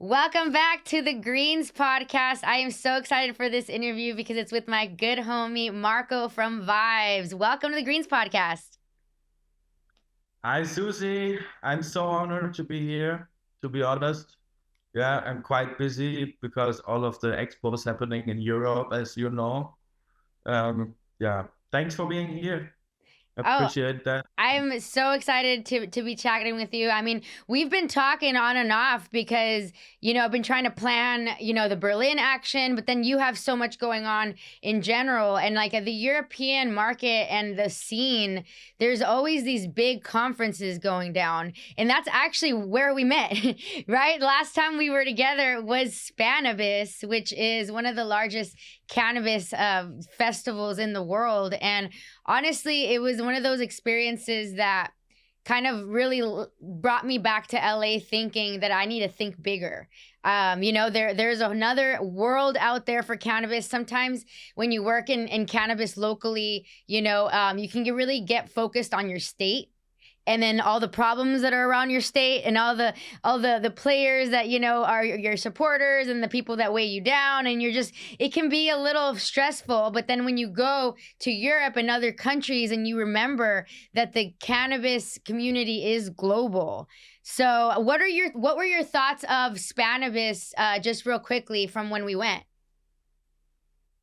Welcome back to the Greens podcast. I am so excited for this interview because it's with my good homie, Marco from VYBZ. Welcome to the Greens podcast. Hi, Susie. I'm so honored to be here, to be honest. Yeah, I'm quite busy because all of the expos happening in Europe, as you know. Yeah, thanks for being here. Oh, Appreciate that. I'm so excited to be chatting with you. I mean, we've been talking on and off because, I've been trying to plan, the Berlin action, but then you have so much going on in general. And like at the European market and the scene, there's always these big conferences going down. And that's actually where we met, right? Last time we were together was Spannabis, which is one of the largest cannabis festivals in the world. And honestly, it was one of those experiences that kind of really brought me back to LA thinking that I need to think bigger. There's another world out there for cannabis. Sometimes when you work in cannabis locally, you can really get focused on your state and then all the problems that are around your state and all the players that are your supporters and the people that weigh you down, and it can be a little stressful. But then when you go to Europe and other countries and you remember that the cannabis community is global. So what were your thoughts of Spannabis, just real quickly from when we went?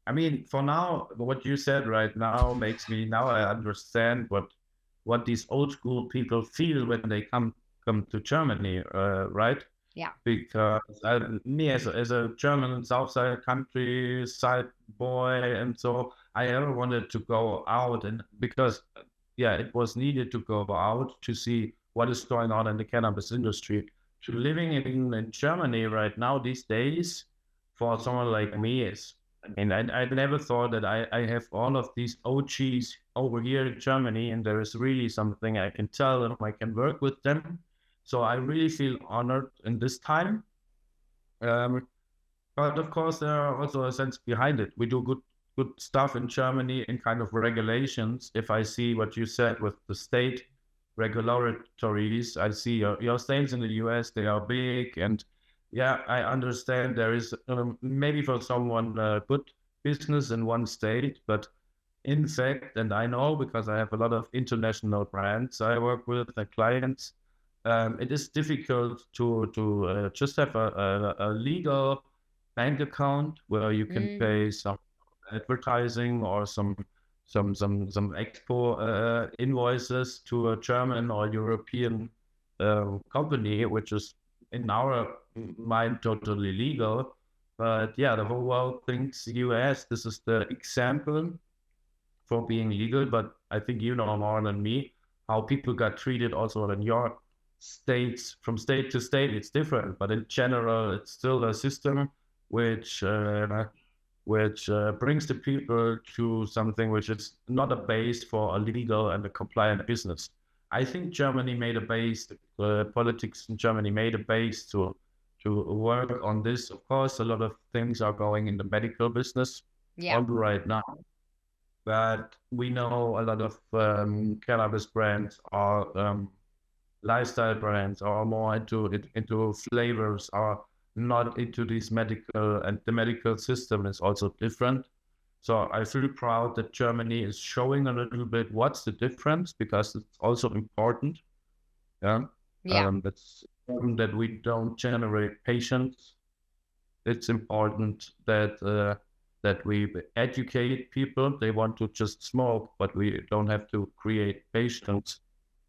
I mean, for now, what you said right now makes me now I understand what these old school people feel when they come to Germany, right? Yeah. Because me as a German South Side countryside boy, and so I ever wanted to go out, and because it was needed to go out to see what is going on in the cannabis industry. To living in Germany right now these days, for someone like me is. I never thought that I have all of these OGs over here in Germany, and there is really something I can tell them, I can work with them. So I really feel honored in this time. But of course, there are also a sense behind it. We do good stuff in Germany in kind of regulations. If I see what you said with the state regulatories, I see your states in the US, they are big, and yeah, I understand there is maybe for someone good business in one state, but in fact, and I know because I have a lot of international brands I work with, the clients, it is difficult to just have a legal bank account where you can pay some advertising or some expo invoices to a German or European company, which is in our mind totally legal. But yeah, the whole world thinks US, this is the example for being legal. But I think you know more than me how people got treated also in your states. From state to state, it's different. But in general, it's still a system which brings the people to something which is not a base for a legal and a compliant business. I think Germany made a base, politics in Germany made a base to work on this. Of course, a lot of things are going in the medical business right now. But we know a lot of cannabis brands are lifestyle brands, are more into flavors, are not into this medical, and the medical system is also different. So I feel proud that Germany is showing a little bit what's the difference, because it's also important. It's important that we don't generate patients. It's important that we educate people. They want to just smoke, but we don't have to create patients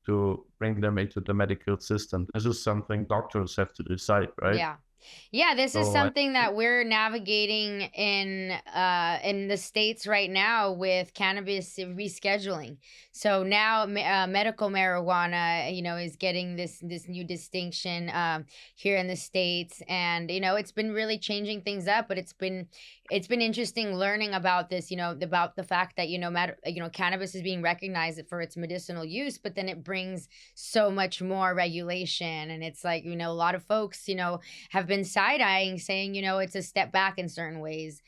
to bring them into the medical system. This is something doctors have to decide, right? Yeah, this is something that we're navigating in the States right now with cannabis rescheduling. So now medical marijuana, is getting this new distinction here in the States, and it's been really changing things up. But it's been interesting learning about this, about the fact that cannabis is being recognized for its medicinal use, but then it brings so much more regulation, and it's like a lot of folks have been even side-eyeing, saying, it's a step back in certain ways.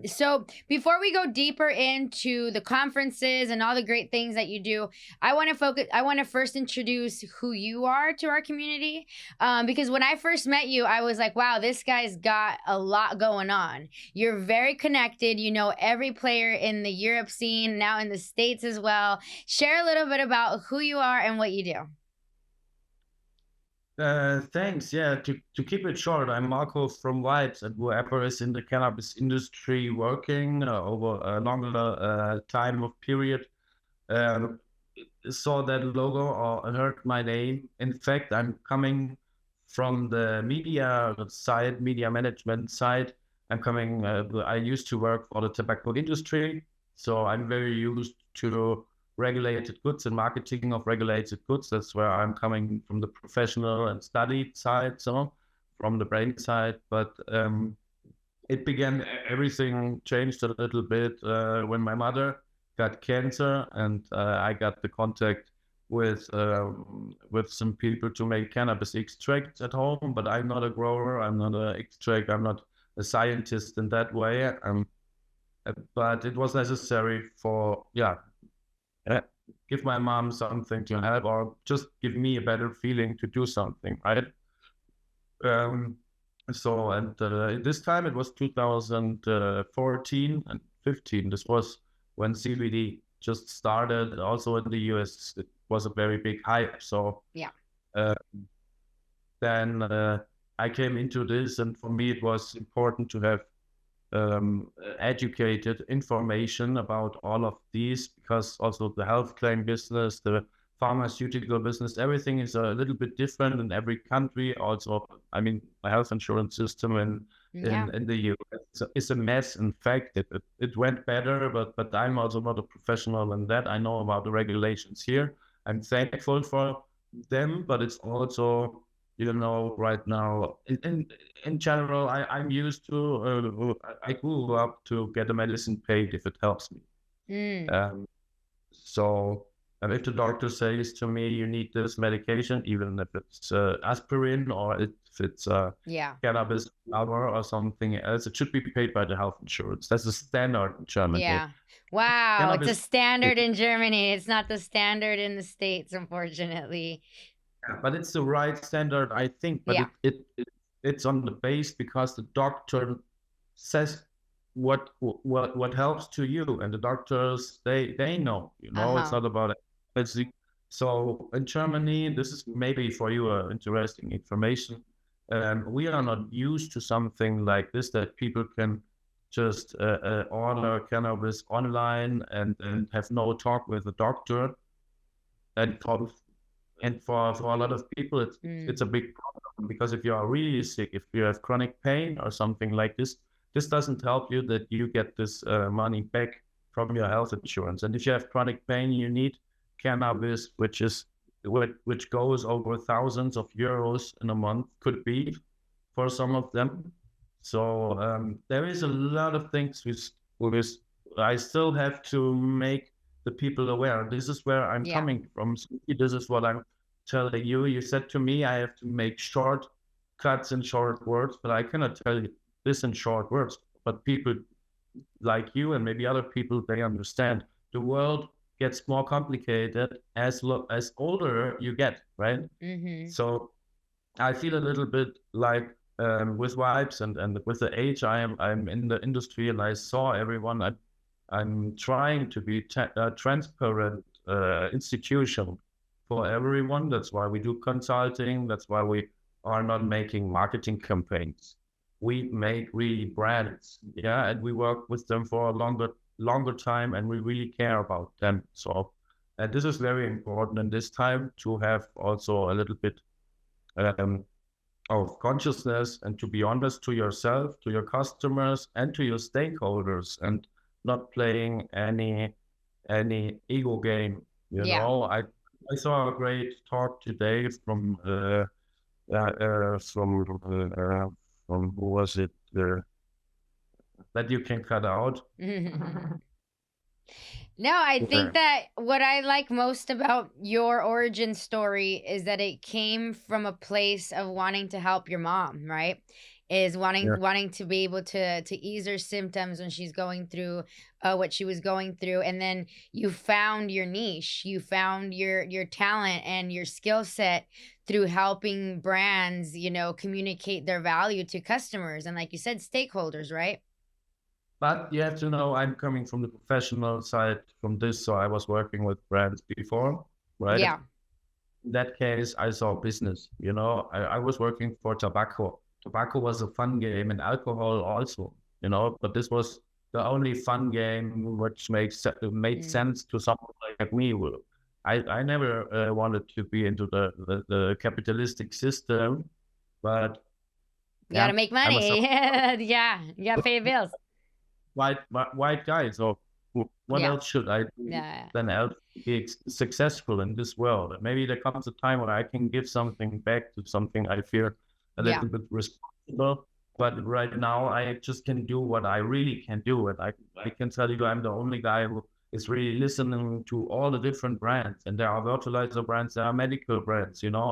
So before we go deeper into the conferences and all the great things that you do, I want to first introduce who you are to our community. Because when I first met you, I was like, wow, this guy's got a lot going on. You're very connected. You know every player in the Europe scene, now in the States as well. Share a little bit about who you are and what you do. Thanks. Yeah, to keep it short, I'm Marco from VYBZ, and whoever is in the cannabis industry working over a longer time of period um, saw that logo or heard my name. In fact, I'm coming from the media side, media management side. I used to work for the tobacco industry, so I'm very used to regulated goods and marketing of regulated goods. That's where I'm coming from, the professional and studied side, so from the brain side. But it began, everything changed a little bit when my mother got cancer, and I got the contact with some people to make cannabis extracts at home. But I'm not a grower, I'm not an extract, I'm not a scientist in that way. But it was necessary for give my mom something to help, or just give me a better feeling to do something, right? Um, this time it was 2014 and 15. This was when CBD just started. Also in the US, it was a very big hype. So Yeah. Then I came into this, and for me it was important to have educated information about all of these, because also the health claim business, the pharmaceutical business, everything is a little bit different in every country. Also, I mean, my health insurance system in the US is a mess. In fact, it went better, but I'm also not a professional in that. I know about the regulations here. I'm thankful for them, but it's also, right now, in general, I'm used to, I grew up to get a medicine paid if it helps me. So if the doctor says to me, you need this medication, even if it's aspirin or if it's cannabis flower or something else, it should be paid by the health insurance. That's the standard in Germany. Yeah. Wow. Cannabis, it's a standard in Germany. It's not the standard in the States, unfortunately. But it's the right standard, I think. But it's on the base, because the doctor says what helps to you, and the doctors, they know, it's not about it. So in Germany, this is maybe for you interesting information. We are not used to something like this, that people can just order cannabis online and have no talk with the doctor. And for a lot of people, it's a big problem, because if you are really sick, if you have chronic pain or something like this doesn't help you that you get this money back from your health insurance. And if you have chronic pain, you need cannabis, which goes over thousands of euros in a month, could be for some of them. So there is a lot of things which I still have to make the people aware. This is where I'm coming from. This is what I'm telling you. You said to me, I have to make short cuts in short words, but I cannot tell you this in short words. But people like you and maybe other people, they understand. The world gets more complicated as older you get, right? So I feel a little bit like with VYBZ and with the age I'm in the industry, and I saw everyone. I'm trying to be a transparent institution for everyone. That's why we do consulting. That's why we are not making marketing campaigns. We make really brands, and we work with them for a longer time, and we really care about them. So, and this is very important in this time, to have also a little bit of consciousness, and to be honest to yourself, to your customers, and to your stakeholders, and not playing any ego game. I saw a great talk today from who was it that you can cut out? No, I Yeah. think that what I like most about your origin story is that it came from a place of wanting to help your mom, right? Is Yeah. wanting to be able to ease her symptoms when she's going through what she was going through, and then you found your niche, you found your talent and your skill set through helping brands, communicate their value to customers and, like you said, stakeholders, right? But you have to know I'm coming from the professional side from this, so I was working with brands before, right? Yeah, In that case, I saw business. I was working for tobacco. Tobacco was a fun game, and alcohol also. But this was the only fun game which made mm. sense to someone like me. I never wanted to be into the capitalistic system, but You got to yeah, make I'm a money. Yeah, you got to pay your bills. white guy. So what Yeah, else should I do yeah, than else to be successful in this world? And maybe there comes a time when I can give something back to something I feel a yeah, little bit responsible. But right now, I just can do what I really can do, and I can tell you, I'm the only guy who is really listening to all the different brands. And there are fertilizer brands, there are medical brands, and there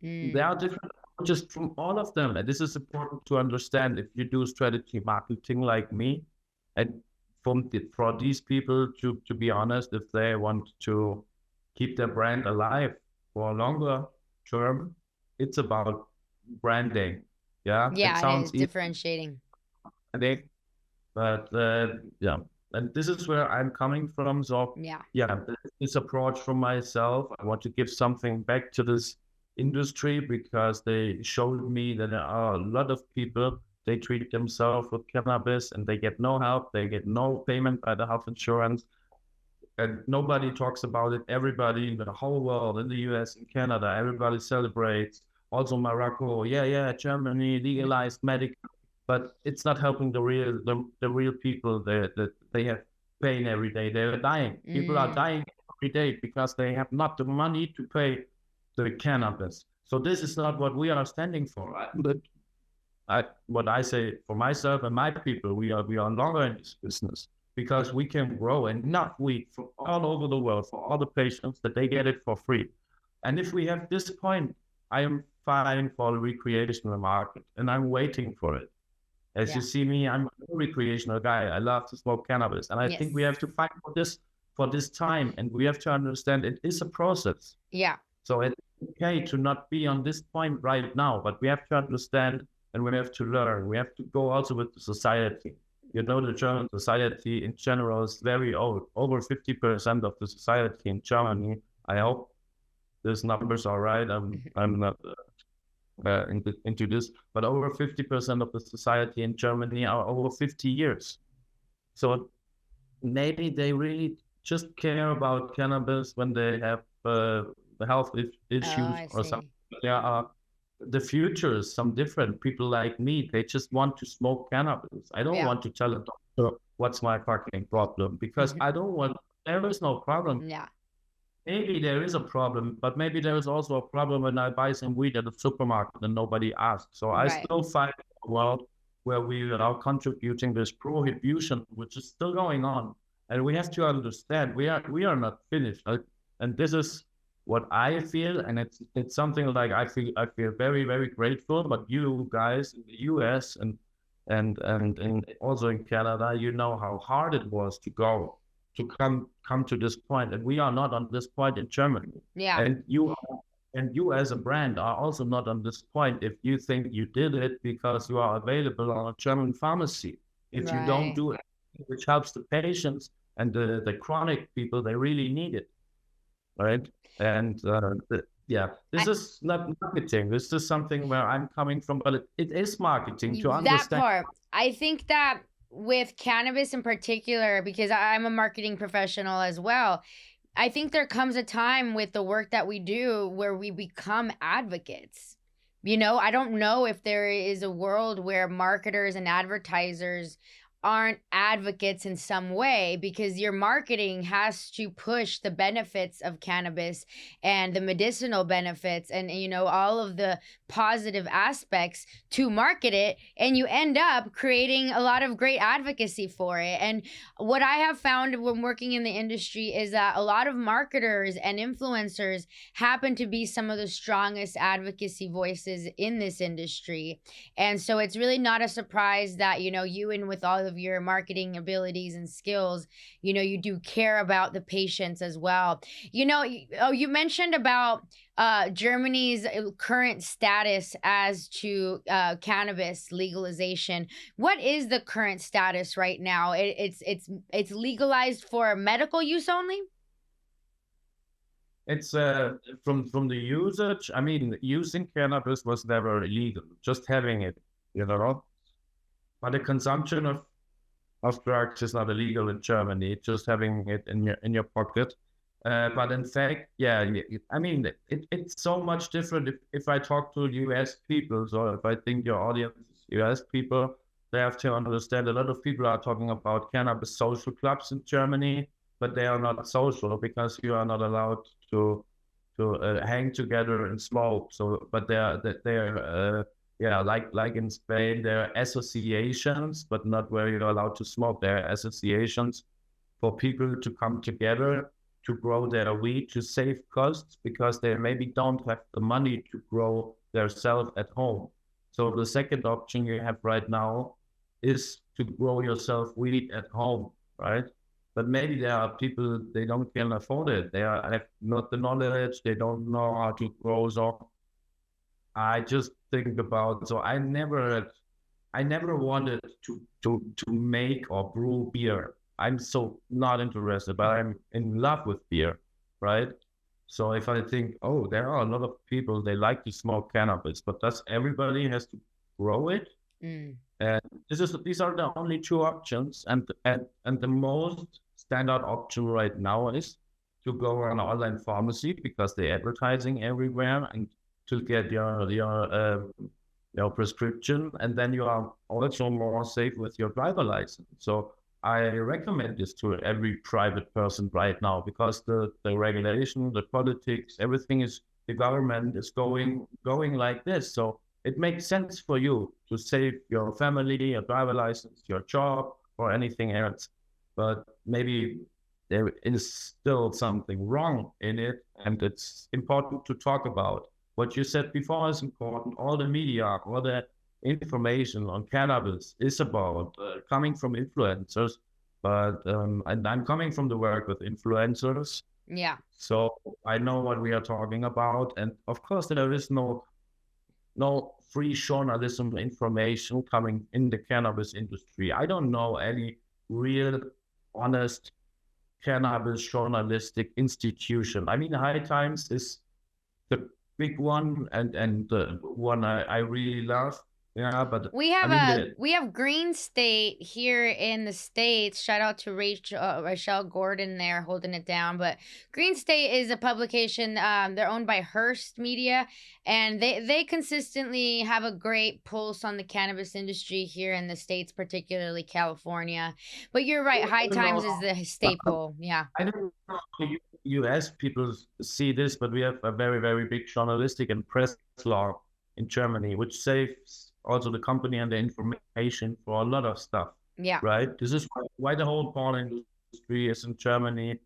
mm, are different just from all of them. And this is important to understand if you do strategy marketing like me. And for these people to be honest, if they want to keep their brand alive for a longer term, it's about branding. Yeah, it yeah. It is sounds easy, differentiating. but yeah, and this is where I'm coming from. So Yeah, yeah, this approach from myself, I want to give something back to this industry because they showed me that there are a lot of people, they treat themselves with cannabis and they get no help, they get no payment by the health insurance, and nobody talks about it. Everybody in the whole world, in the US, in Canada, everybody celebrates. Also Morocco, yeah, Germany legalized medical, but it's not helping the real people that they have pain every day. They're dying. People are mm, dying every day because they have not the money to pay the cannabis. So this is not what we are standing for. But what I say for myself and my people, we are longer in this business because we can grow enough weed from all over the world for all the patients that they get it for free. And if we have this point, I am fine for the recreational market and I'm waiting for it. As you yeah, see me, I'm a recreational guy. I love to smoke cannabis. And I yes, think we have to fight for this time. And we have to understand it is a process. yeah, So it's okay to not be on this point right now, but we have to understand and we have to learn. We have to go also with the society. The German society in general is very old. Over 50% of the society in Germany. I hope these numbers are right. I'm not into this, but over 50% of the society in Germany are over 50 years. So maybe they really just care about cannabis when they have health oh, issues I or something. see. There are the future is some different people like me. They just want to smoke cannabis. I don't Yeah, want to tell a doctor what's my fucking problem because I don't want. There is no problem. yeah, Maybe there is a problem, but maybe there is also a problem when I buy some weed at the supermarket and nobody asks. So I right, still fight for a world where we are contributing this prohibition, which is still going on. And we have to understand we are not finished. And this is what I feel, and it's something like I feel very, very grateful. But you guys in the US and also in Canada, you know how hard it was to come to this point, and we are not on this point in Germany. yeah, And you as a brand are also not on this point if you think you did it because you are available on a German pharmacy. If you don't right. do it, which helps the patients and the chronic people, they really need it, right? And yeah, I this is not marketing. This is something where I'm coming from, but it is marketing to that understand. part. I think that with cannabis in particular, because I'm a marketing professional as well, I think there comes a time with the work that we do where we become advocates. I don't know if there is a world where marketers and advertisers aren't advocates in some way, because your marketing has to push the benefits of cannabis and the medicinal benefits and all of the positive aspects to market it, and you end up creating a lot of great advocacy for it. And what I have found when working in the industry is that a lot of marketers and influencers happen to be some of the strongest advocacy voices in this industry. And so it's really not a surprise that, you, and with all of your marketing abilities and skills, you do care about the patients as well. You mentioned about Germany's current status as to cannabis legalization. What is the current status right now? It's legalized for medical use only? It's from the usage. I mean, using cannabis was never illegal. Just having it, you know. But the consumption of drugs is not illegal in Germany. Just having it in your pocket. But in fact, yeah, I mean, it's so much different if I talk to US people. So if I think your audience is US people, they have to understand a lot of people are talking about cannabis social clubs in Germany, but they are not social because you are not allowed to hang together and smoke. So, but they're yeah, like in Spain, there are associations, but not where you're allowed to smoke. There are associations for people to come together to grow their weed to save costs because they maybe don't have the money to grow themselves at home. So the second option you have right now is to grow yourself weed at home, right? But maybe there are people they don't can afford it. They have not the knowledge. They don't know how to grow. So I just think about. So I never wanted to make or brew beer. I'm so not interested, but I'm in love with beer, right? So if I think, oh, there are a lot of people they like to smoke cannabis, but does everybody has to grow it? Mm. And these are the only two options, and the most standard option right now is to go on online pharmacy because they're advertising everywhere and to get your prescription, and then you are also more safe with your driver license. So I recommend this to every private person right now because the regulation, the politics, everything is the government is going like this. So it makes sense for you to save your family, your driver license, your job, or anything else. But maybe there is still something wrong in it, and it's important to talk about. What you said before is important. All the media, all the information on cannabis is about coming from influencers, but and I'm coming from the work with influencers, Yeah. so I know what we are talking about. And of course, there is no free journalism information coming in the cannabis industry. I don't know any real, honest cannabis journalistic institution. I mean, High Times is the big one and the one I really love. Yeah, but We I have mean a the we have Green State here in the States. Shout out to Rachel Gordon there holding it down. But Green State is a publication. They're owned by Hearst Media, and they consistently have a great pulse on the cannabis industry here in the States, particularly California. But you're right, I High don't know. Times is the staple. Yeah. I don't know if US people see this, but we have a very, very big journalistic and press law in Germany, which saves also the company and the information for a lot of stuff, Yeah. right? This is why the whole porn industry is in Germany,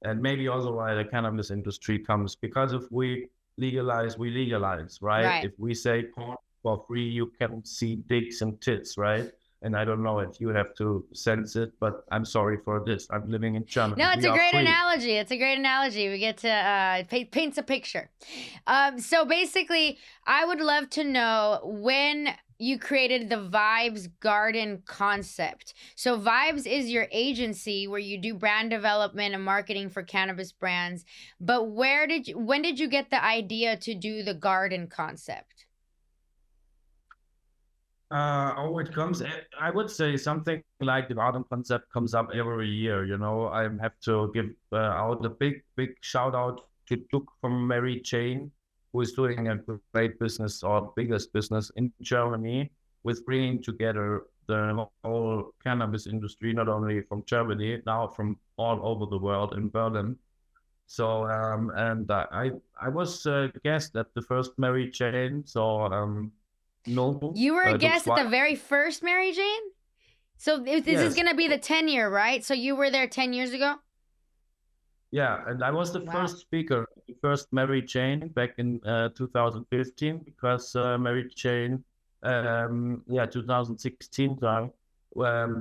and maybe also why the cannabis industry comes, because if we legalize, right? Right. If we say porn for free, you can see dicks and tits, right? And I don't know if you have to sense it, but I'm sorry for this. I'm living in Germany. No, it's We a are great free. analogy. It's a great analogy. We get to paints a picture. So basically, I would love to know when you created the Vibes Garden concept. So Vibes is your agency where you do brand development and marketing for cannabis brands. But when did you get the idea to do the garden concept? It comes. I would say something like the Autumn concept comes up every year. You know, I have to give out a big shout out to Duke from Mary Jane, who is doing a great business or biggest business in Germany with bringing together the whole cannabis industry, not only from Germany, now from all over the world in Berlin. So and I was a guest at the first Mary Jane. So no, You were a Duke's guest at wife. the very first Mary Jane? So this is Yes, going to be the 10-year, right? So you were there 10 years ago? yeah, and I was the Wow. first speaker, the first Mary Jane back in 2015, because Mary Jane, yeah, 2016 time,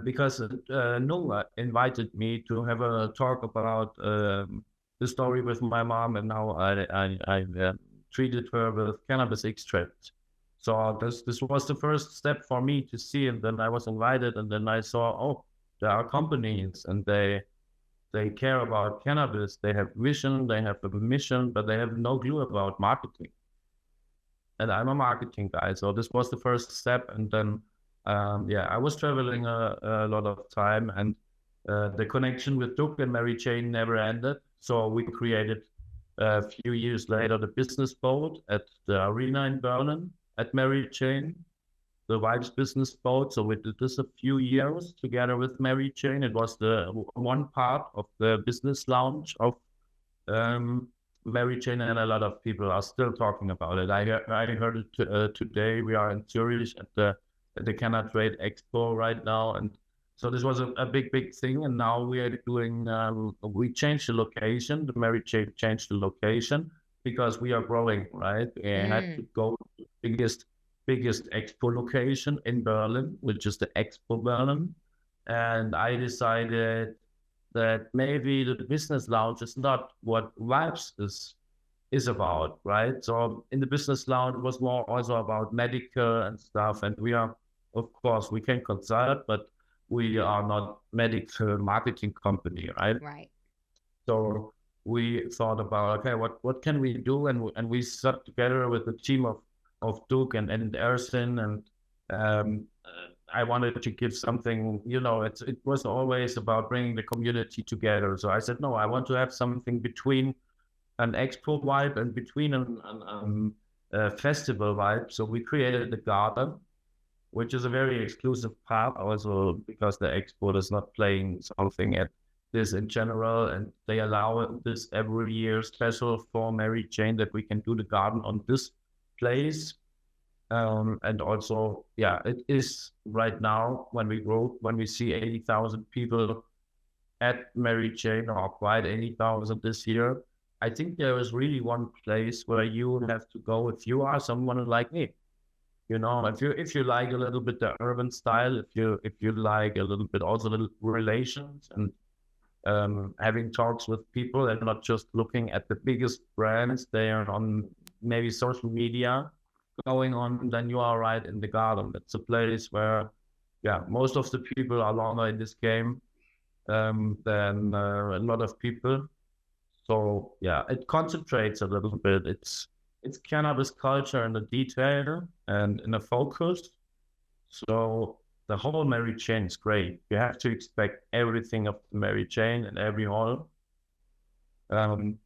because Nunga invited me to have a talk about the story with my mom and how I treated her with cannabis extract. So this was the first step for me to see, and then I was invited, and then I saw, oh, there are companies, and they care about cannabis. They have vision, they have a mission, but they have no clue about marketing. And I'm a marketing guy, so this was the first step. And then, yeah, I was traveling a lot of time, and the connection with Duke and Mary Jane never ended. So we created a few years later the business boat at the arena in Berlin at Mary Jane, the VYBZ business boat. So we did this a few years together with Mary Jane. It was the one part of the business lounge of um, Mary Jane, and a lot of people are still talking about it. I heard it today. We are in Zurich at the Canada Trade Expo right now, and so this was a big thing. And now we are doing. We changed the location. The Mary Jane changed the location because we are growing. Right, we had to Mm. go to the biggest expo location in Berlin, which is the Expo Berlin, and I decided that maybe the business lounge is not what VYBZ is about, right? So in the business lounge, it was more also about medical and stuff. And we are, of course, we can consult, but we are not medical marketing company, right? Right. So we thought about, okay, what can we do? And we sat together with the team of Duke and Ersin, and I wanted to give something, it was always about bringing the community together. So I said, no, I want to have something between an expo vibe and between a festival vibe. So we created the garden, which is a very exclusive part also because the expo is not playing something at this in general, and they allow this every year special for Mary Jane that we can do the garden on this place. And also, yeah, it is right now when we grow, when we see 80,000 people at Mary Jane, or quite 80,000 this year. I think there is really one place where you have to go if you are someone like me. If you like a little bit the urban style, if you like a little bit also the relations and having talks with people and not just looking at the biggest brands they are on maybe social media going on, then you are right in the garden. It's a place where, yeah, most of the people are longer in this game than a lot of people. So yeah, it concentrates a little bit. It's cannabis culture in the detail and in the focus. So the whole Mary Jane is great. You have to expect everything of the Mary Jane in every hall. Um,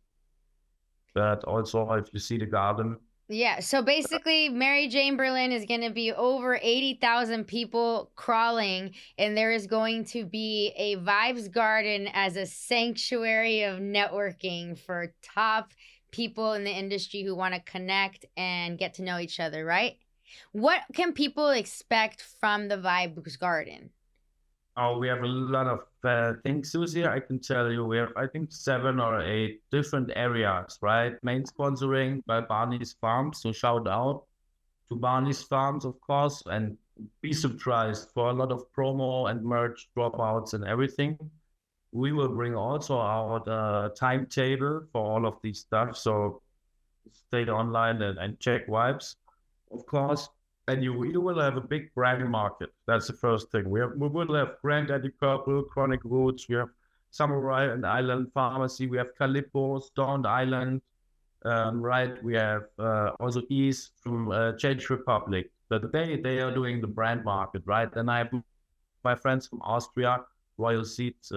but also, if you see the garden, Yeah, so basically, Mary Jane Berlin is going to be over 80,000 people crawling, and there is going to be a Vibes Garden as a sanctuary of networking for top people in the industry who want to connect and get to know each other, right? What can people expect from the Vibes Garden? oh, we have a lot of things, Susie. I can tell you, we have, I think, 7 or 8 different areas, right? Main sponsoring by Barney's Farms. So shout out to Barney's Farms, of course, and be surprised for a lot of promo and merch dropouts and everything. We will bring also our timetable for all of these stuff. So stay online and check vibes, of course. And you will have a big brand market. That's the first thing. We will have Granddaddy Purple, Chronic Roots, we have Samurai and Island Pharmacy, we have Calippo, Stoned Island, right? We have also East from Czech Republic. But they are doing the brand market, right? And I have my friends from Austria, Royal Seeds,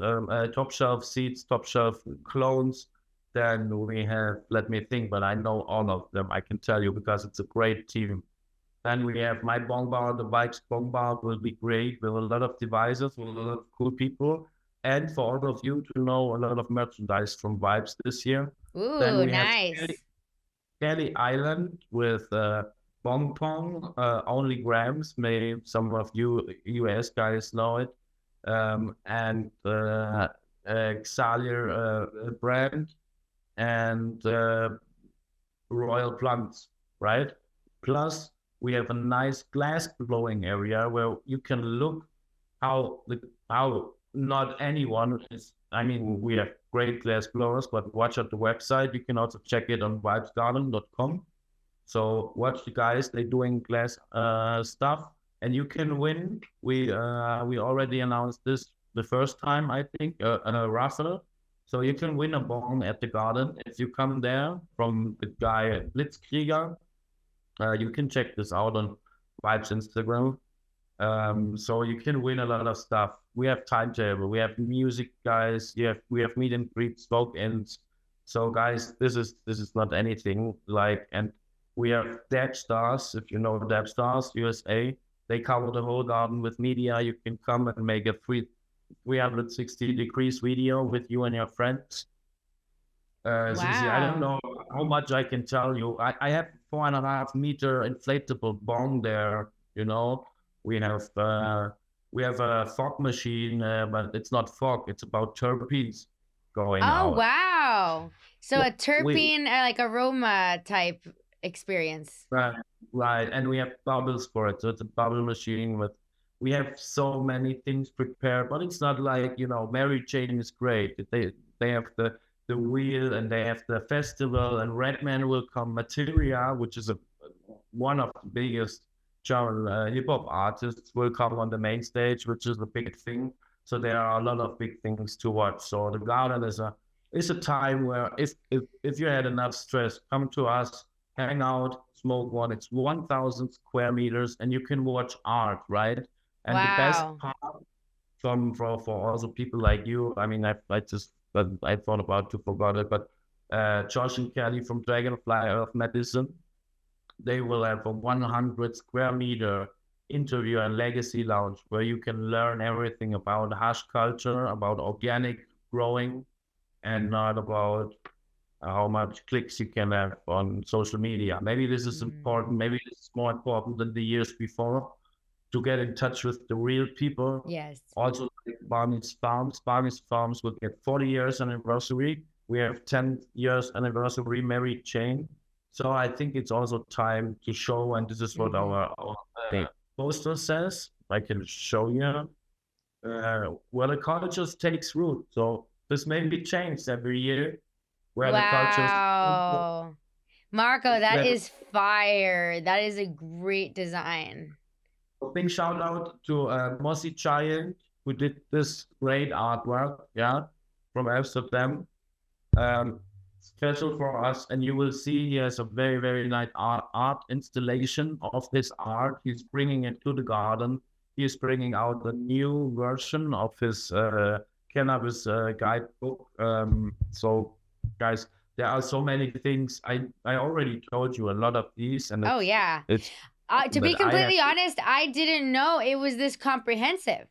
Top Shelf Seeds, Top Shelf Clones. Then we have, let me think, but I know all of them. I can tell you because it's a great team. Then we have my bong bar, the Bikes bong bar will be great with a lot of devices, with a lot of cool people. And for all of you to know a lot of merchandise from Vibes this year. Then Ooh, we have nice. Kelly Island with Bong Pong, only grams. Maybe some of you US guys know it. And Xalier brand and Royal Plums, right? Plus, we have a nice glass blowing area where you can look how not anyone is. I mean, we have great glass blowers, but watch at the website. You can also check it on vibesgarden.com. So watch the guys, they're doing glass stuff, and you can win. We already announced this the first time, I think, a raffle. So you can win a bong at the garden if you come there from the guy at Blitzkrieger. You can check this out on Vibes Instagram. So you can win a lot of stuff. We have timetable, we have music guys, we have meet and greet spoke ins. So guys, this is not anything like, and we have Dab Stars, if you know Dab Stars USA. They cover the whole garden with media. You can come and make a 360 degrees video with you and your friends. Zizi, I don't Wow. know how much I can tell you. I have 4.5 meter inflatable bong there. You know, we have uh, we have a fog machine, but it's not fog. It's about terpenes going Oh, out. wow. So Yeah, a we terpene, like aroma type experience. right, right, and we have bubbles for it. So it's a bubble machine with. We have so many things prepared, but it's not like, Mary Jane is great. They have the wheel, and they have the festival, and Redman will come. Materia, which is one of the biggest German hip hop artists, will come on the main stage, which is a big thing. So there are a lot of big things to watch. So the garden is a time where if you had enough stress, come to us, hang out, smoke one. It's 1,000 square meters, and you can watch art, right? And the best Wow. part for also people like you, I mean, but I thought about to forgot it, but Josh and Kelly from Dragonfly Earth Medicine, they will have a 100 square meter interview and legacy lounge where you can learn everything about hash culture, about organic growing, and not about how much clicks you can have on social media. Maybe this is Mm, important. Maybe it's more important than the years before to get in touch with the real people. yes. Also, like Barney's Farms. Barney's Farms will get 40 years anniversary. We have 10 years anniversary Mary Jane. So I think it's also time to show, and this is what Hmm. our poster says. I can show you. Where the culture takes root. So this may be changed every year, where the culture Wow. Marco, that where is fire. That is a great design. big shout out to Mossy Giant, who did this great artwork, yeah, from Amsterdam. Um, Special for us, and you will see he has a very, very nice art installation of his art. He's bringing it to the garden. He's bringing out a new version of his cannabis guidebook. So, guys, there are so many things. I already told you a lot of these, and Oh, yeah. it's To be that I have. completely honest, I didn't know it was this comprehensive.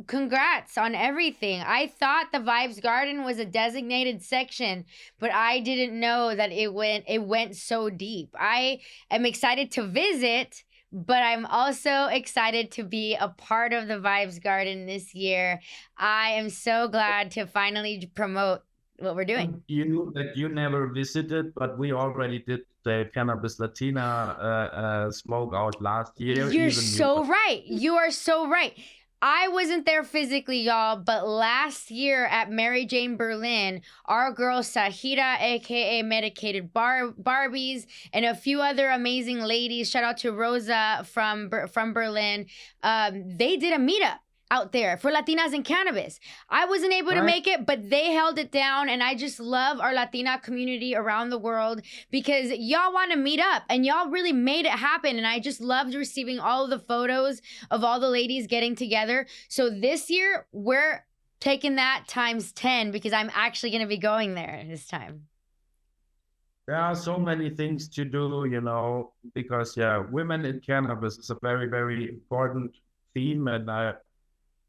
Congrats on everything. I thought the Vibes Garden was a designated section, but I didn't know that it went so deep. I am excited to visit, but I'm also excited to be a part of the Vibes Garden this year. I am so glad to finally promote what we're doing. You knew that you never visited, but we already did the Cannabis Latina smoke out last year. You're Even you. so right. You are so right. I wasn't there physically, y'all, but last year at Mary Jane Berlin, our girl Sahira, aka Medicated Barbies, and a few other amazing ladies. Shout out to Rosa from Berlin. They did a meetup out there for Latinas in cannabis. I wasn't able to Right? make it, but they held it down, and I just love our Latina community around the world because y'all want to meet up and y'all really made it happen. And I just loved receiving all of the photos of all the ladies getting together. So this year, we're taking that times 10 because I'm actually going to be going there this time. there are so many things to do, because women in cannabis is a very, very important theme, and I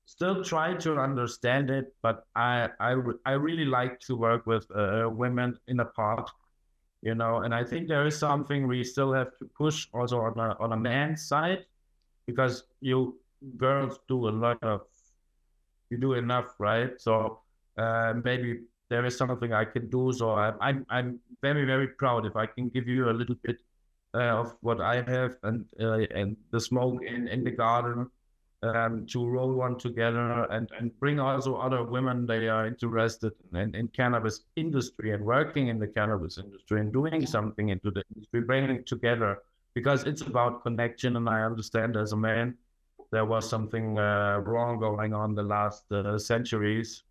still try to understand it, but I really like to work with women in a part, and I think there is something we still have to push also on a man's side, because you girls do a lot of you do enough, right? So maybe there is something I can do. So I'm very, very proud if I can give you a little bit of what I have, and the smoke in the garden, to roll one together, and bring also other women they are interested in cannabis industry and working in the cannabis industry and doing something into the industry, bringing it together, because it's about connection. And I understand as a man there was something wrong going on the last centuries.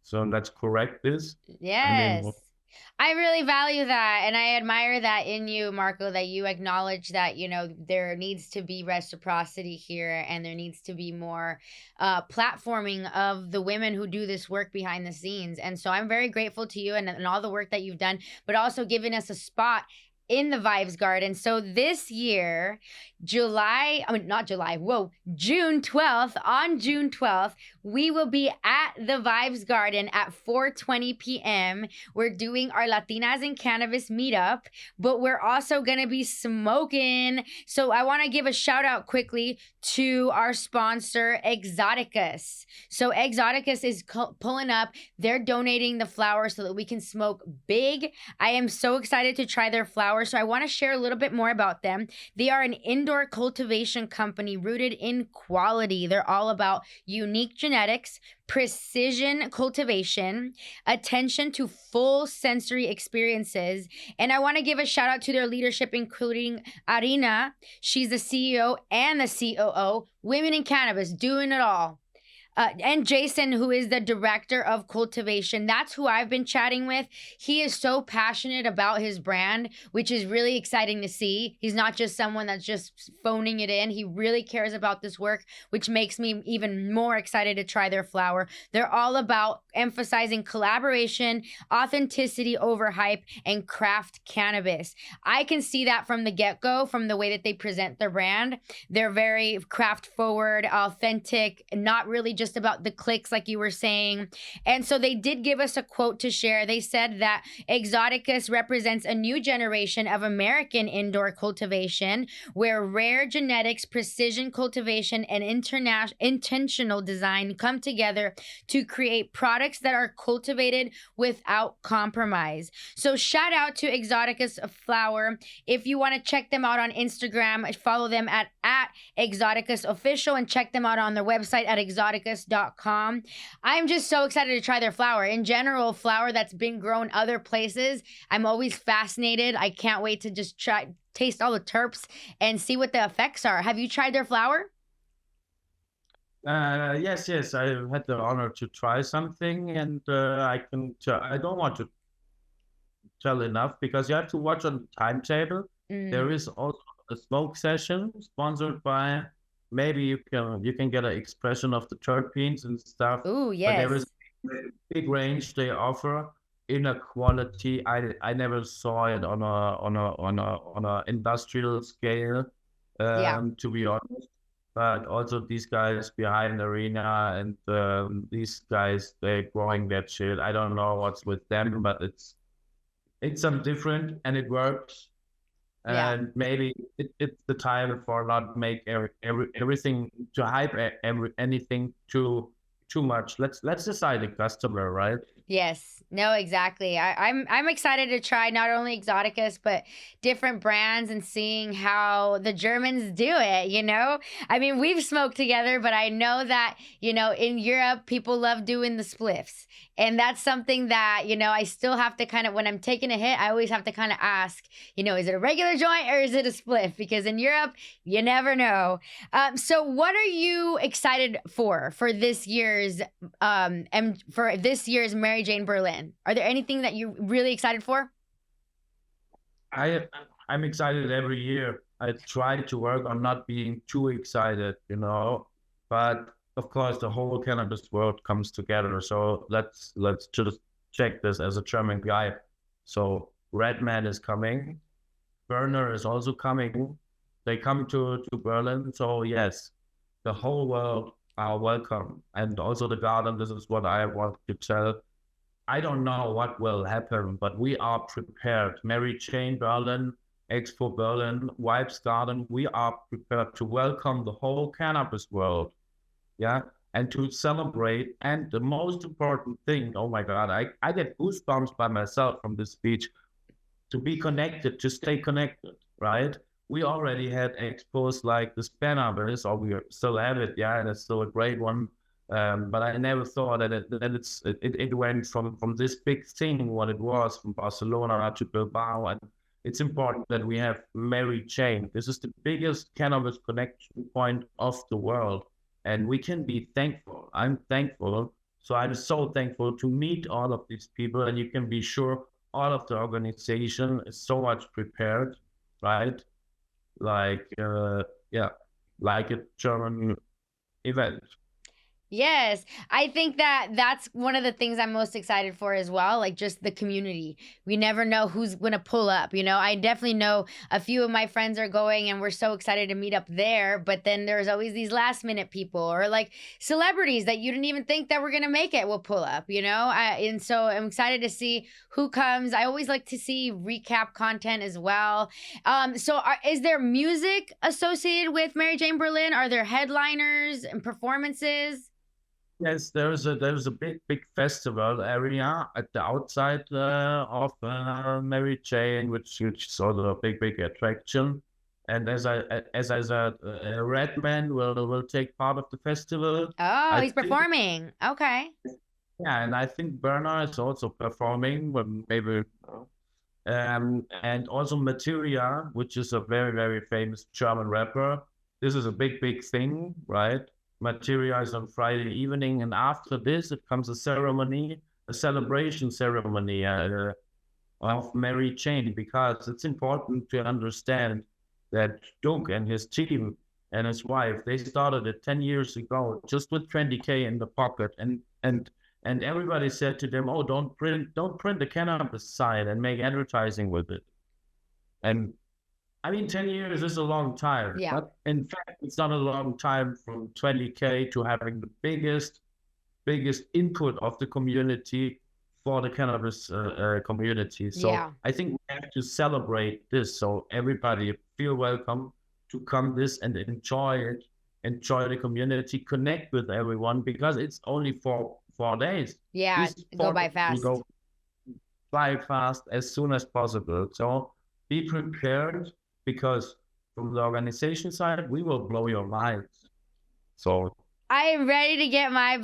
So let's correct this. I Yes. mean, I really value that. And I admire that in you, Marco, that you acknowledge that, there needs to be reciprocity here and there needs to be more platforming of the women who do this work behind the scenes. And so I'm very grateful to you and all the work that you've done, but also giving us a spot in the Vibes Garden. So this year, June 12th, on June 12th, we will be at the Vibes Garden at 4:20 p.m. We're doing our Latinas in Cannabis meetup, but we're also going to be smoking. So I want to give a shout out quickly to our sponsor, Exoticus. So Exoticus is pulling up. They're donating the flower so that we can smoke big. I am so excited to try their flower. So I want to share a little bit more about them. They are an indoor cultivation company rooted in quality. They're all about unique genetics, precision cultivation, attention to full sensory experiences. And I want to give a shout out to their leadership, including Arina. She's the CEO and the COO, Women in Cannabis, doing it all. And Jason, who is the director of cultivation, that's who I've been chatting with. He is so passionate about his brand, which is really exciting to see. He's not just someone that's just phoning it in. He really cares about this work, which makes me even more excited to try their flower. They're all about emphasizing collaboration, authenticity over hype, and craft cannabis. I can see that from the get-go, from the way that they present their brand. They're very craft forward, authentic, not really just about the clicks like you were saying. And so they did give us a quote to share. They said that Exoticus represents a new generation of American indoor cultivation where rare genetics, precision cultivation, and intentional design come together to create products that are cultivated without compromise. So shout out to Exoticus Flower. If you want to check them out on Instagram, follow them at Exoticus Official and check them out on their website at exoticus.com. I'm just so excited to try their flower. In general, flower that's been grown other places, I'm always fascinated. I can't wait to just taste all the terps and see what the effects are. Have you tried their flower? yes, I had the honor to try something, and I don't want to tell enough because you have to watch on the timetable. There is also a smoke session sponsored by. Maybe you can get an expression of the terpenes and stuff. Ooh, But there is yes. a big range they offer in a quality I never saw it on a industrial scale. Yeah. To be honest. But also these guys behind the arena, and these guys, they're growing that shit. I don't know what's with them, but it's some different, and it works. Yeah. And maybe it's the time for not make everything to hype anything too much. Let's decide the customer, right? Yes. No, exactly. I'm excited to try not only Exoticus but different brands and seeing how the Germans do it. I mean, we've smoked together, but I know that, in Europe people love doing the spliffs. And that's something that, I still have to kind of, when I'm taking a hit, I always have to kind of ask, is it a regular joint or is it a spliff? Because in Europe, you never know. So what are you excited for this year's and for this year's Mary Jane Berlin? Are there anything that you're really excited for? I I'm excited every year. I try to work on not being too excited. But of course, the whole cannabis world comes together. So let's just check this as a German guy. So Redman is coming. Werner is also coming. They come to Berlin. So yes, the whole world are welcome. And also the garden, this is what I want to tell. I don't know what will happen, but we are prepared. Mary Jane Berlin, Expo Berlin, VYBZ Garden, we are prepared to welcome the whole cannabis world. Yeah. And to celebrate. And the most important thing, oh my God, I get goosebumps by myself from this speech, to be connected, to stay connected, right? We already had expos like the Spannabis, or we still have it, yeah, and it's still a great one. But I never thought that it went from this big thing, what it was, from Barcelona to Bilbao. And it's important that we have Mary Jane. This is the biggest cannabis connection point of the world. And we can be thankful. I'm thankful. So I'm so thankful to meet all of these people. And you can be sure all of the organization is so much prepared, right? Like, yeah, like a German event. Yes, I think that that's one of the things I'm most excited for as well, like just the community. We never know who's going to pull up, you know. I definitely know a few of my friends are going and we're so excited to meet up there, but then there's always these last minute people or like celebrities that you didn't even think that were going to make it will pull up, you know. And so I'm excited to see who comes. I always like to see recap content as well. Is there music associated with Mary Jane Berlin? Are there headliners and performances? Yes, there's a big festival area at the outside of Mary Jane, which is sort of a big attraction. And as I said, Redman will take part of the festival. Oh, I he's think, performing. Okay. yeah, and I think Bernard is also performing, but maybe. And also Materia, which is a very famous German rapper. This is a big thing, right? Materia is on Friday evening, and after this, it comes a ceremony, a celebration ceremony of Mary Jane, because it's important to understand that Duke and his team and his wife, they started it 10 years ago, just with 20K in the pocket, and everybody said to them, "Oh, don't print the cannabis sign and make advertising with it." And I mean, 10 years is a long time, Yeah. but in fact, it's not a long time from 20K to having the biggest input of the community for the cannabis community. So Yeah. I think we have to celebrate this, so everybody feel welcome to come this and enjoy it, enjoy the community, connect with everyone, because it's only 4 days. Yeah, These go 4 by days fast. will go by fast as soon as possible. So be prepared, because from the organization side, we will blow your minds. So I am ready to get my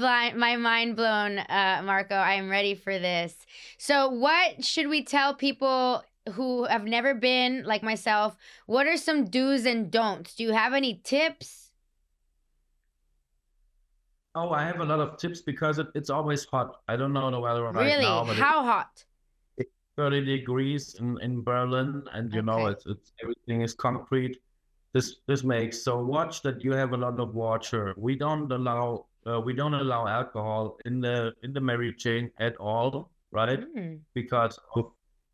mind blown, Marco. I am ready for this. So, what should we tell people who have never been, like myself? What are some do's and don'ts? Do you have any tips? oh, I have a lot of tips, because it's always hot. I don't know the weather right Really? now, but How hot? it's 30 degrees in Berlin, and you know Okay. it's everything is concrete. This makes, so watch that you have a lot of water. We don't allow alcohol in the Mary Jane at all, right? Mm. Because of,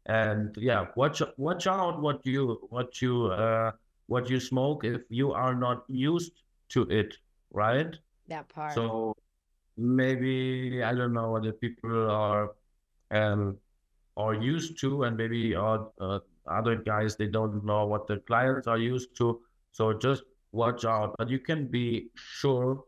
and yeah, watch out what you smoke if you are not used to it, right? That part. So maybe, I don't know, whether people are used to, and maybe other guys, they don't know what the clients are used to. So just watch out. But you can be sure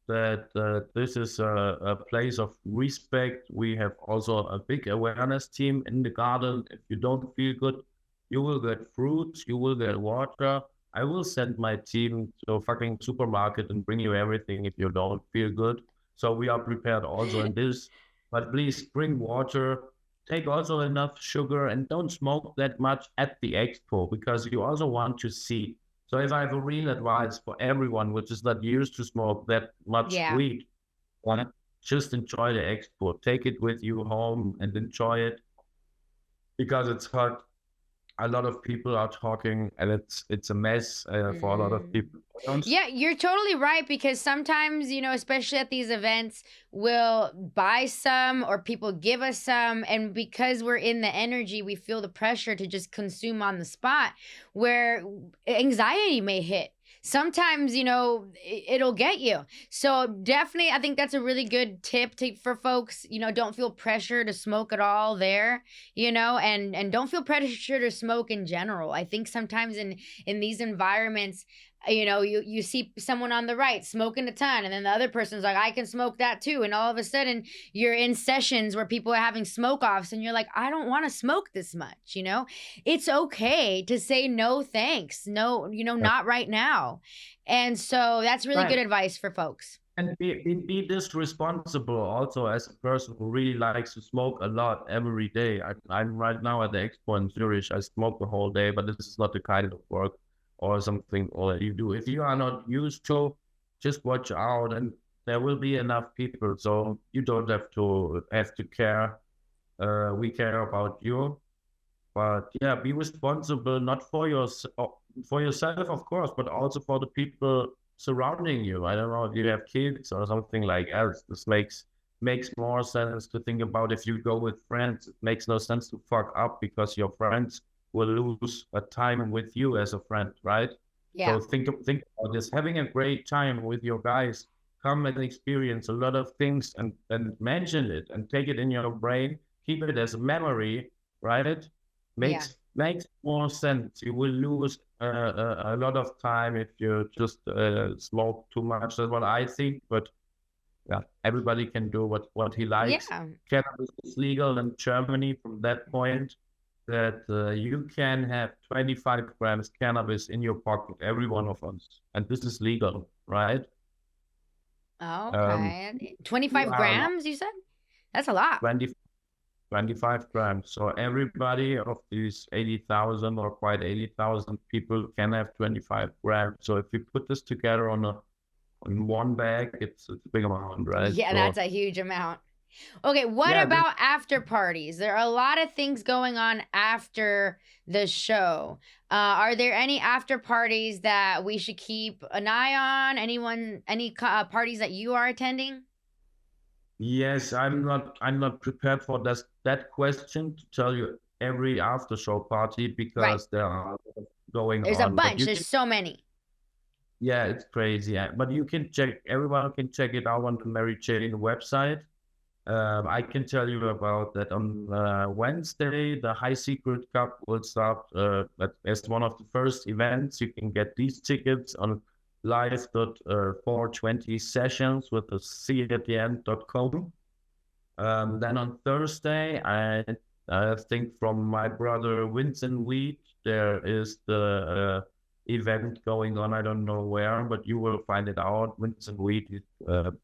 that this is a place of respect. We have also a big awareness team in the garden. If you don't feel good, you will get fruits, you will get water. I will send my team to a fucking supermarket and bring you everything if you don't feel good. So we are prepared also in this. But please bring water. Take also enough sugar, and don't smoke that much at the expo, because you also want to see. So if I have a real advice for everyone which is not used to smoke that much Yeah. weed, just enjoy the expo. Take it with you home and enjoy it, because it's hot. a lot of people are talking, and it's a mess for a lot of Mm. people. I don't. Yeah, you're totally right because sometimes, especially at these events, we'll buy some or people give us some. And because we're in the energy, we feel the pressure to just consume on the spot where anxiety may hit. Sometimes, it'll get you. So definitely, I think that's a really good tip for folks. Don't feel pressure to smoke at all there, and don't feel pressure to smoke in general. I think sometimes in these environments, you see someone on the right smoking a ton, and then the other person's like, I can smoke that too, and all of a sudden you're in sessions where people are having smoke offs, and you're like, I don't want to smoke this much. It's okay to say no thanks, no, not right now. And so that's really good Right. advice for folks. And be this responsible also as a person who really likes to smoke a lot every day. I'm right now at the expo in Zurich. I smoke the whole day, but this is not the kind of work or something or you do. If you are not used to, just watch out, and there will be enough people. So you don't have to care. We care about you, but yeah, be responsible not for yourself, of course, but also for the people surrounding you. I don't know if you have kids or something like else. This makes more sense to think about. If you go with friends, it makes no sense to fuck up because your friends will lose a time with you as a friend, right? Yeah. So think about this. Having a great time with your guys, come and experience a lot of things and mention it and take it in your brain. Keep it as a memory, right? Yeah. Makes more sense. You will lose a lot of time if you just smoke too much. That's what I think. But yeah, everybody can do what he likes. Yeah. Cannabis is legal in Germany from that point that you can have 25 grams cannabis in your pocket, every one of us, and this is legal, right? Um, Okay. you 25 are not grams, you said? That's a lot. 20, 25 grams. So everybody of these 80,000 or quite 80,000 people can have 25 grams. So if we put this together on one bag, it's a big amount, right? Yeah, that's So a huge amount. Okay, what yeah, about after parties? There are a lot of things going on after the show. Are there any after parties that we should keep an eye on? Any parties that you are attending? yes, I'm not prepared for that question to tell you every after show party Right. because there are going There's a on. But bunch. you There's can, so many. yeah, it's crazy. But you can check. Everyone can check it out on the Mary Jane website. I can tell you about that on Wednesday. The High Secret Cup will start as one of the first events. You can get these tickets on live.420 sessions with the C at the end.com. Then on Thursday, I think from my brother Vincent Wheat, there is the event going on. I don't know where, but you will find it out. Vincent Wheat is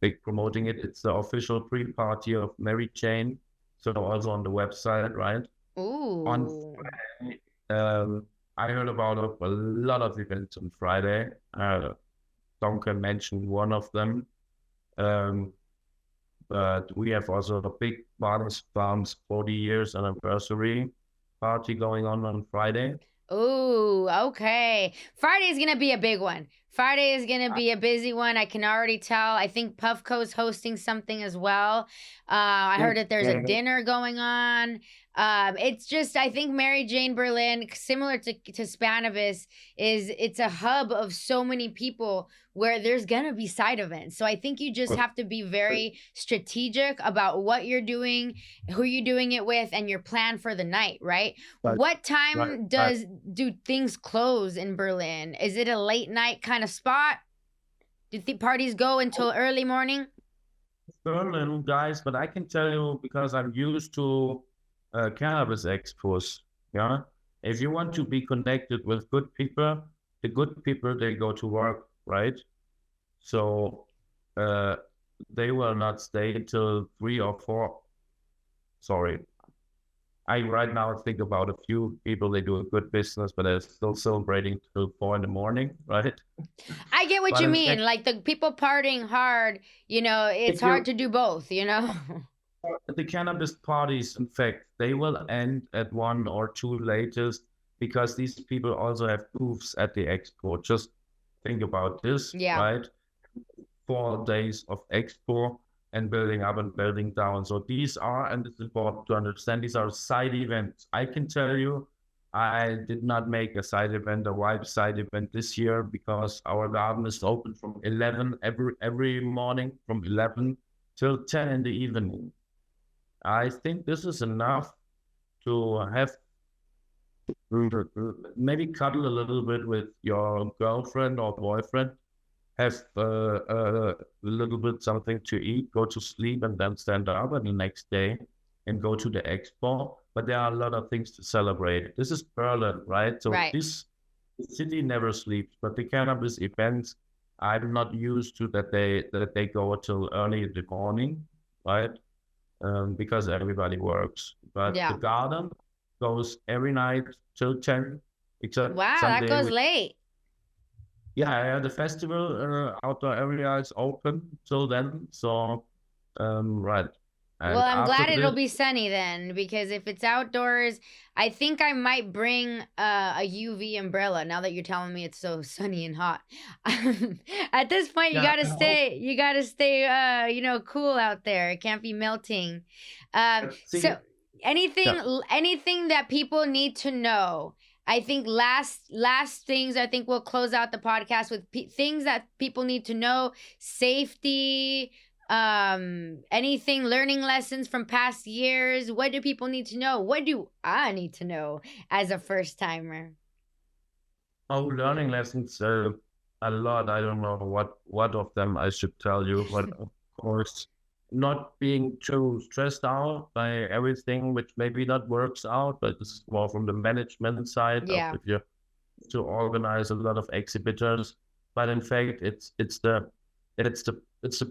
big promoting it. It's the official pre-party of Mary Jane. So also on the website, right? On Ooh. Friday, I heard about a lot of events on Friday. Duncan mentioned one of them. Um, but we have also a big Farms 40 years anniversary party going on Friday. Ooh, okay. Friday's gonna be a big one. Friday is gonna be a busy one. I can already tell. I think Puffco's hosting something as well. I heard that there's a Yeah, dinner going on. It's just, I think Mary Jane Berlin, similar to Spanavis, it's a hub of so many people where there's gonna be side events. So I think you just have to be very strategic about what you're doing, who you're doing it with, and your plan for the night, right? right, What right, time right. do things close in Berlin? Is it a late night kind of spot? Do the parties go until early morning? Berlin, guys, but I can tell you because I'm used to cannabis expos. Yeah, if you want to be connected with good people, the good people they go to work, right? So uh, they will not stay until 3 or 4. Sorry, I right now think about a few people, they do a good business, but they're still celebrating till 4 in the morning, right? I get what But you in mean. fact, Like the people partying hard, it's if hard you to do both. the cannabis parties, in fact, they will end at 1 or 2 latest. because these people also have booths at the expo. Just think about this, Yeah. right? 4 days of expo and building up and building down. So these are, and it's important to understand, these are side events. I can tell you, I did not make a side event, a wipe side event this year, because our garden is open from 11 every morning, from 11 till 10 in the evening. I think this is enough to have maybe cuddle a little bit with your girlfriend or boyfriend, have a little bit something to eat, go to sleep, and then stand up and the next day and go to the expo. But there are a lot of things to celebrate. This is Berlin, right? So Right. this city never sleeps, but the cannabis events, I'm not used to that they go till early in the morning, right? Because everybody works. But the Yeah. garden goes every night till 10, except Wow, that Sunday. goes late. Yeah, the festival outdoor area is open till then. So, right. Well, And I'm after glad it'll this, be sunny then, because if it's outdoors, I think I might bring a UV umbrella now that you're telling me it's so sunny and hot. At this point, yeah, you gotta stay, cool out there. It can't be melting. see, So anything, yeah. anything that people need to know. I think last things. I think we'll close out the podcast with things that people need to know. Safety, anything, learning lessons from past years. What do people need to know? What do I need to know as a first timer? Oh, learning lessons, a lot. I don't know what of them I should tell you, but of course, not being too stressed out by everything, which maybe not works out, but this is more from the management side of Yeah. if you to organize a lot of exhibitors. But in fact, it's the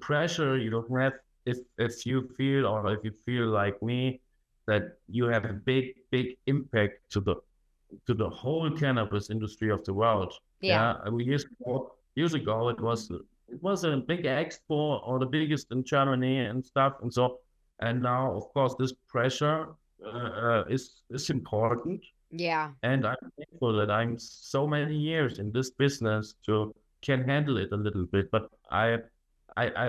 pressure you have if you feel, or if you feel like me, that you have a big impact to the whole cannabis industry of the world. Yeah. Yeah, I mean, years ago it was a big expo, or the biggest in Germany and stuff, and so, and now of course this pressure is important, Yeah. and I'm thankful that I'm so many years in this business to can handle it a little bit. But I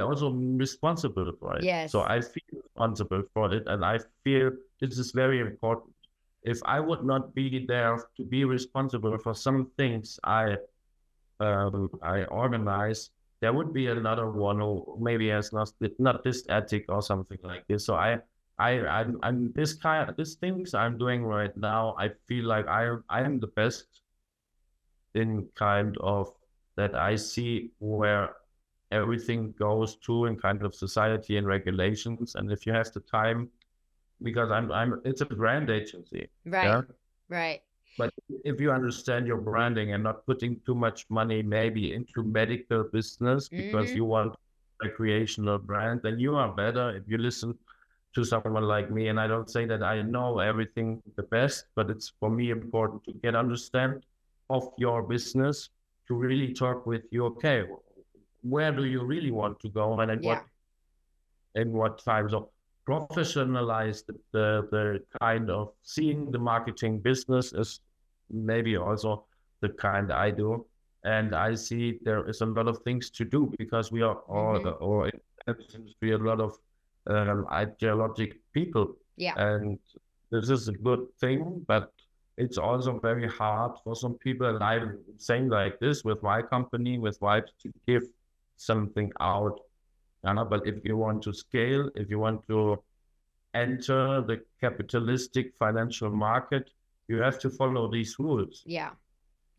also am responsible for it. So Yes. I feel responsible for it, and I feel this is very important. If I would not be there to be responsible for some things I organize, there would be another one who maybe has not this ethic or something like this. So I'm this things I'm doing right now. I feel like I am the best in kind of that I see where everything goes to in kind of society and regulations. And if you have the time, because I'm it's a brand agency, Right. yeah. Right. But if you understand your branding and not putting too much money maybe into medical business because Mm-hmm. you want a recreational brand, then you are better if you listen to someone like me. And I don't say that I know everything the best, but it's for me important to get understand of your business, to really talk with you. Okay, where do you really want to go, and Yeah. in what time? So professionalize the kind of seeing the marketing business is maybe also the kind I do. And I see there is a lot of things to do because we are all, Mm-hmm. or in the industry, a lot of ideologic people. Yeah. And this is a good thing, but it's also very hard for some people. And I'm saying like this with my company, with Vibes, to give something out. But if you want to scale, if you want to enter the capitalistic financial market, you have to follow these rules. Yeah.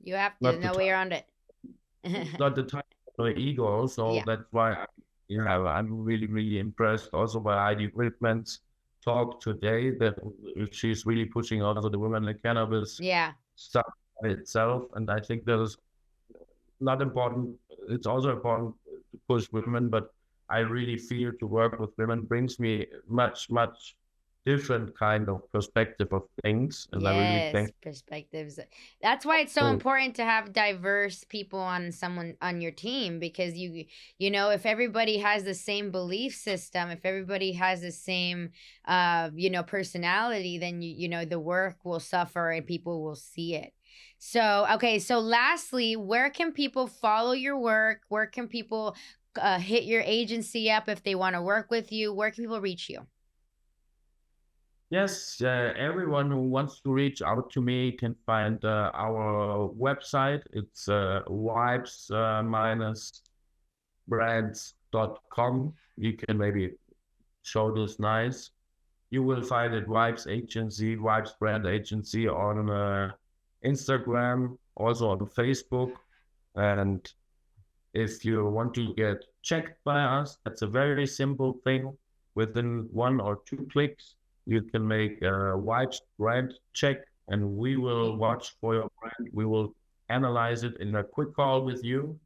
You have to Not the know way time, around it. not the time for ego. So Yeah. that's why I'm really impressed also by Heidi Whitman's talk today, that she's really pushing also the women in cannabis Yeah. stuff by itself. And I think that is not important. It's also important to push women, but I really feel to work with women brings me much different kind of perspective of things, and I really Yes, think. perspectives. That's why it's so Oh, important to have diverse people on your team, because you know, if everybody has the same belief system, if everybody has the same you know, personality, then you know, the work will suffer and people will see it. So, okay, so lastly, where can people follow your work? Where can people hit your agency up if they want to work with you? Where can people reach you? yes, everyone who wants to reach out to me can find our website. It's vibes minus brands.com. You can maybe show this nice. You will find it Vibes Agency, Vibes Brand Agency on Instagram, also on Facebook. And if you want to get checked by us, that's a very simple thing. Within 1 or 2 clicks, you can make a Vibes brand check, and we will watch for your brand. We will analyze it in a quick call with you,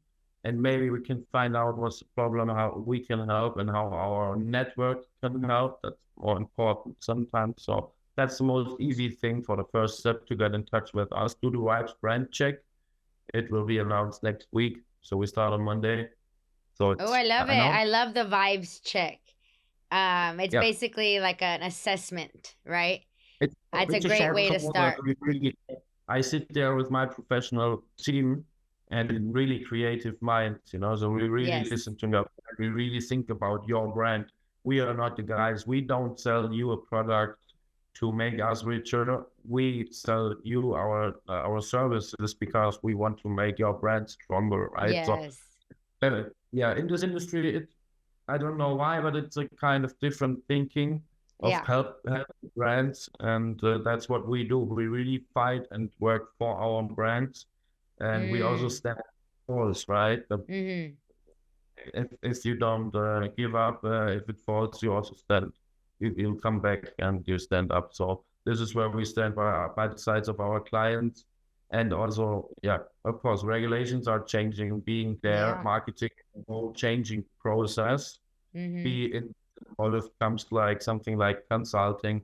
and maybe we can find out what's the problem, how we can help, and how our network can help. That's more important sometimes. So that's the most easy thing for the first step to get in touch with us. Do the Vibes brand check. It will be announced next week. So we start on Monday. So Oh, it's I love it. announced. I love the vibes check. It's Yeah. basically like an assessment, right? It's It's a it's a great short way to call where start. we really, I sit there with my professional team and really creative minds, so we really Yes. listen to you. We really think about your brand. We are not the guys. We don't sell you a product to make us richer. We sell you our services because we want to make your brand stronger, right? So Yes. yeah, in this industry, I don't know why, but it's a kind of different thinking of Yeah. help brands, and that's what we do. We really fight and work for our brands, and we also Mm. stand for us, right? Mm-hmm. If you don't give up, if it falls, you also stand. You'll come back and you stand up. So this is where we stand by the sides of our clients, and also, yeah, of course, regulations are changing, being there, Yeah. marketing, whole changing process. Mm-hmm. Be in all of comes like something like consulting.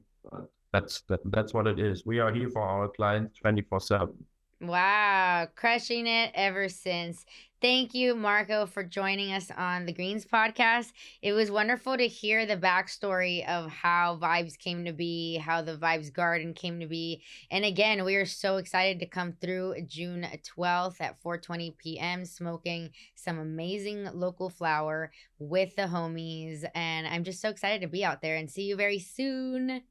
That's what it is. We are here for our clients 24/7. Wow, crushing it ever since. Thank you, Marco, for joining us on the Greens podcast. It was wonderful to hear the backstory of how Vibes came to be, how the Vibes Garden came to be. And again, we are so excited to come through June 12th at 4:20 p.m. smoking some amazing local flower with the homies. And I'm just so excited to be out there and see you very soon.